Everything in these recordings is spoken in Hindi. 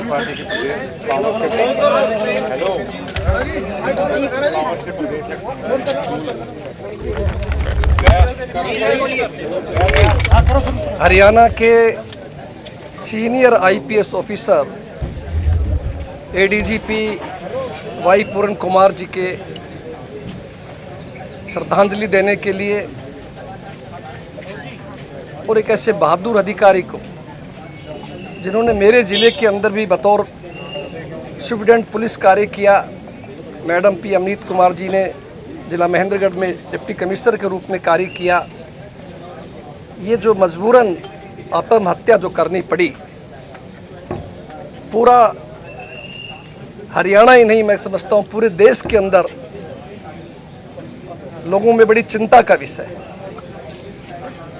कांग्रेस पार्टी के हेलो हरियाणा के senior IPS officer ADGP Y Puran Kumar ji के श्रद्धांजलि देने के लिए और एक ऐसे बहादुर अधिकारी को जिन्होंने मेरे ज़िले के अंदर भी बतौर सुप्रिटेंडेंट पुलिस कार्य किया, मैडम पी अमनीत कुमार जी ने जिला महेंद्रगढ़ में डिप्टी कमिश्नर के रूप में कार्य किया। ये जो मजबूरन आत्महत्या जो करनी पड़ी, पूरा हरियाणा ही नहीं, मैं समझता हूँ पूरे देश के अंदर लोगों में बड़ी चिंता का विषय है।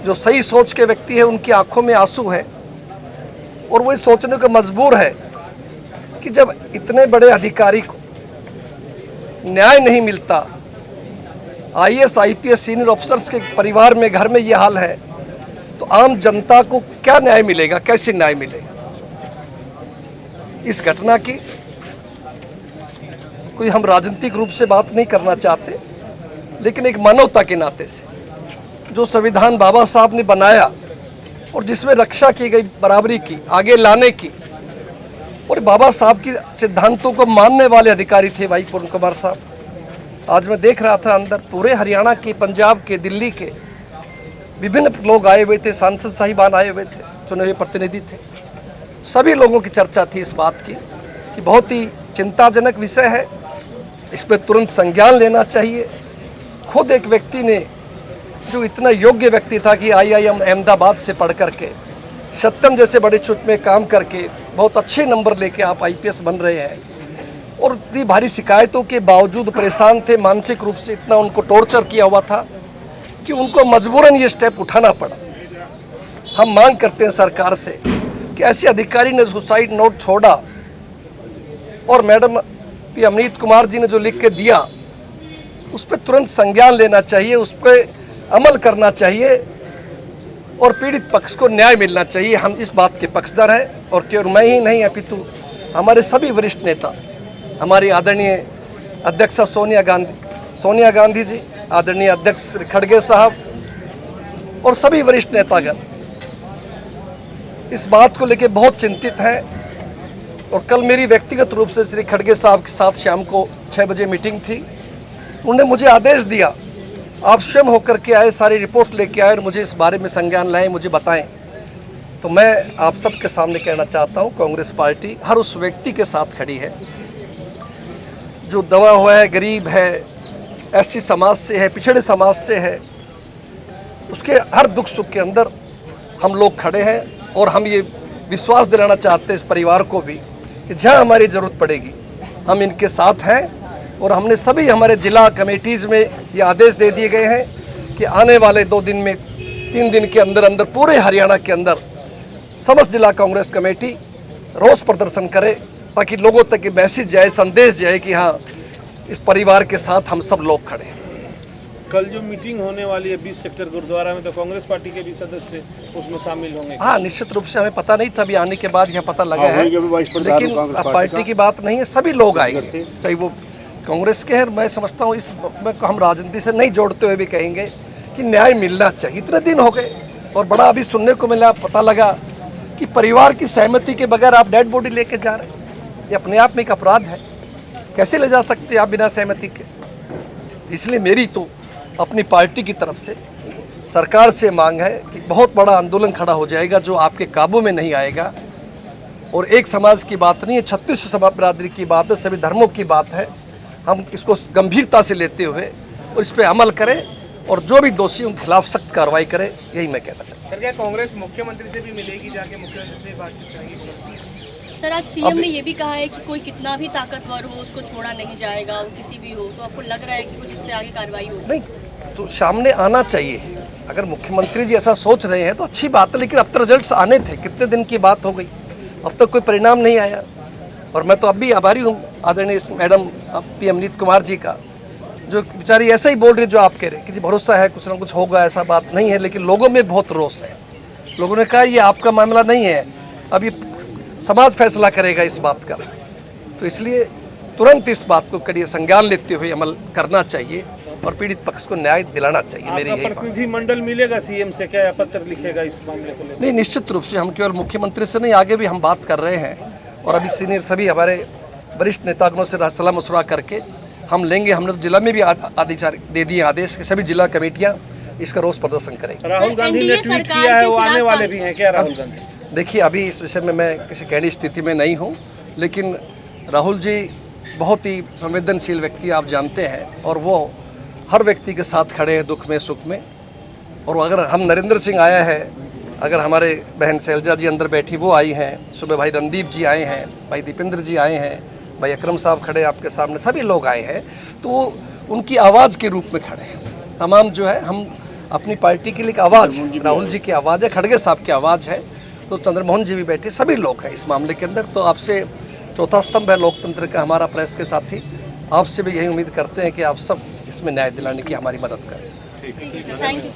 जो सही सोच के व्यक्ति है उनकी आंखों में आंसू है और वो सोचने को मजबूर है कि जब इतने बड़े अधिकारी को न्याय नहीं मिलता, आईएएस आईपीएस सीनियर ऑफिसर्स के परिवार में घर में ये हाल है, तो आम जनता को क्या न्याय मिलेगा, कैसे न्याय मिलेगा। इस घटना की कोई हम राजनीतिक रूप से बात नहीं करना चाहते, लेकिन एक मानवता के नाते से जो संविधान बाबा साहब ने बनाया और जिसमें रक्षा की गई, बराबरी की, आगे लाने की, और बाबा साहब की सिद्धांतों को मानने वाले अधिकारी थे वाई पूरन कुमार साहब। आज मैं देख रहा था अंदर पूरे हरियाणा के, पंजाब के, दिल्ली के विभिन्न लोग आए हुए थे, सांसद साहिबान आए हुए थे, चुने हुए प्रतिनिधि थे। सभी लोगों की चर्चा थी इस बात की कि बहुत ही चिंताजनक विषय है, इस पर तुरंत संज्ञान लेना चाहिए। खुद एक व्यक्ति ने जो इतना योग्य व्यक्ति था कि IIM अहमदाबाद से पढ़ करके सत्यम जैसे बड़े इंस्टीट्यूट में काम करके बहुत अच्छे नंबर लेके आप IPS बन रहे हैं, और इतनी भारी शिकायतों के बावजूद परेशान थे, मानसिक रूप से इतना उनको टॉर्चर किया हुआ था कि उनको मजबूरन ये स्टेप उठाना पड़ा। हम मांग करते हैं सरकार से कि ऐसे अधिकारी ने सुसाइड नोट छोड़ा और मैडम पी अमनीत कुमार जी ने जो लिख के दिया उस पर तुरंत संज्ञान लेना चाहिए, उस पर अमल करना चाहिए और पीड़ित पक्ष को न्याय मिलना चाहिए। हम इस बात के पक्षधर हैं और केवल मैं ही नहीं अपितु हमारे सभी वरिष्ठ नेता, हमारी आदरणीय अध्यक्षा सोनिया गांधी जी, आदरणीय अध्यक्ष खड़गे साहब और सभी वरिष्ठ नेतागण इस बात को लेकर बहुत चिंतित हैं। और कल मेरी व्यक्तिगत रूप से श्री खड़गे साहब के साथ शाम को 6 बजे मीटिंग थी। उन्होंने मुझे आदेश दिया, आप स्वयं होकर के आए, सारी रिपोर्ट लेके आए और मुझे इस बारे में संज्ञान लाएं, मुझे बताएं। तो मैं आप सबके सामने कहना चाहता हूं, कांग्रेस पार्टी हर उस व्यक्ति के साथ खड़ी है जो दबा हुआ है, गरीब है, SC समाज से है, पिछड़े समाज से है, उसके हर दुख सुख के अंदर हम लोग खड़े हैं। और हम ये विश्वास दिलाना चाहते हैं इस परिवार को भी कि जहाँ हमारी ज़रूरत पड़ेगी हम इनके साथ हैं। और हमने सभी हमारे जिला कमेटीज़ में ये आदेश दे दिए गए हैं कि आने वाले 2 दिन में, 3 दिन के अंदर अंदर पूरे हरियाणा के अंदर समस्त जिला कांग्रेस कमेटी रोष प्रदर्शन करे, ताकि लोगों तक ये मैसेज जाए, संदेश जाए कि हाँ, इस परिवार के साथ हम सब लोग खड़े हैं। कल जो मीटिंग होने वाली है 20 सेक्टर गुरुद्वारा में, तो कांग्रेस पार्टी के भी सदस्य उसमें शामिल होंगे? हाँ, निश्चित रूप से हमें पता नहीं था, अभी आने के बाद यह पता लगा है। लेकिन अब पार्टी की बात नहीं है, सभी लोग आएंगे, चाहे वो कांग्रेस के हैं। मैं समझता हूँ इस में हम राजनीति से नहीं जोड़ते हुए भी कहेंगे कि न्याय मिलना चाहिए। इतने दिन हो गए और बड़ा अभी सुनने को मिला, पता लगा कि परिवार की सहमति के बगैर आप डेड बॉडी लेके जा रहे हैं। ये अपने आप में एक अपराध है, कैसे ले जा सकते हैं आप बिना सहमति के। इसलिए मेरी तो अपनी पार्टी की तरफ से सरकार से मांग है कि बहुत बड़ा आंदोलन खड़ा हो जाएगा जो आपके काबू में नहीं आएगा। और एक समाज की बात नहीं है, 36 समाज बिरादरी की बात है, सभी धर्मों की बात है। हम इसको गंभीरता से लेते हुए और इस पर अमल करें और जो भी दोषियों के खिलाफ सख्त कार्रवाई करें, यही मैं कहना चाहता हूँ। सर, क्या कांग्रेस मुख्यमंत्री से भी मिलेगी, जाके मुख्यमंत्री से बातचीत करेगी? सर, आज सीएम ने ये भी कहा है कि कोई कितना भी ताकतवर हो उसको छोड़ा नहीं जाएगा, वो किसी भी हो। तो आपको लग रहा है कि कुछ इस पर आगे कार्रवाई होगी? नहीं, तो सामने आना चाहिए। अगर मुख्यमंत्री जी ऐसा सोच रहे हैं तो अच्छी बात है, लेकिन अब तक रिजल्ट आने थे, कितने दिन की बात हो गई, अब तक कोई परिणाम नहीं आया। और मैं तो अब भी आभारी हूँ आदरणीय मैडम पी अमनीत कुमार जी का, जो बेचारी ऐसा ही बोल रही जो आप कह रहे हैं कि जी भरोसा है कुछ ना कुछ होगा, ऐसा बात नहीं है। लेकिन लोगों में बहुत रोष है, लोगों ने कहा ये आपका मामला नहीं है, अब ये समाज फैसला करेगा इस बात का। तो इसलिए तुरंत इस बात को कड़ी संज्ञान लेते हुए अमल करना चाहिए और पीड़ित पक्ष को न्याय दिलाना चाहिए। मेरी आपका यही बात। प्रतिनिधिमंडल मिलेगा सीएम से, क्या पत्र लिखेगा इस मामले को लेकर? नहीं, निश्चित रूप से हम केवल मुख्यमंत्री से नहीं, आगे भी हम बात कर रहे हैं और अभी सीनियर सभी हमारे वरिष्ठ नेतागणों से सलाह मशवरा करके हम लेंगे। हमने तो जिला में भी आदेश दे दिए आदेश कि सभी जिला कमेटियां इसका रोष प्रदर्शन करेंगे। राहुल गांधी ने ट्वीट किया है, वो आने वाले भी हैं क्या राहुल गांधी? देखिए, अभी इस विषय में मैं किसी कहने स्थिति में नहीं हूँ, लेकिन राहुल जी बहुत ही संवेदनशील व्यक्ति आप जानते हैं और वो हर व्यक्ति के साथ खड़े हैं दुख में सुख में। और अगर हम नरेंद्र सिंह आया है, अगर हमारे बहन शैलजा जी अंदर बैठी वो आई हैं, सुबह भाई रणदीप जी आए हैं, भाई दीपेंद्र जी आए हैं, भाई अकरम साहब खड़े आपके सामने, सभी लोग आए हैं, तो वो उनकी आवाज़ के रूप में खड़े हैं। तमाम जो है हम अपनी पार्टी के लिए एक आवाज़, राहुल जी की आवाज़ है, खड़गे साहब की आवाज़ है, तो चंद्रमोहन जी भी बैठे, सभी लोग हैं इस मामले के अंदर। तो आपसे चौथा स्तंभ है लोकतंत्र का हमारा प्रेस के साथी, आपसे भी यही उम्मीद करते हैं कि आप सब इसमें न्याय दिलाने की हमारी मदद करें। Thank you.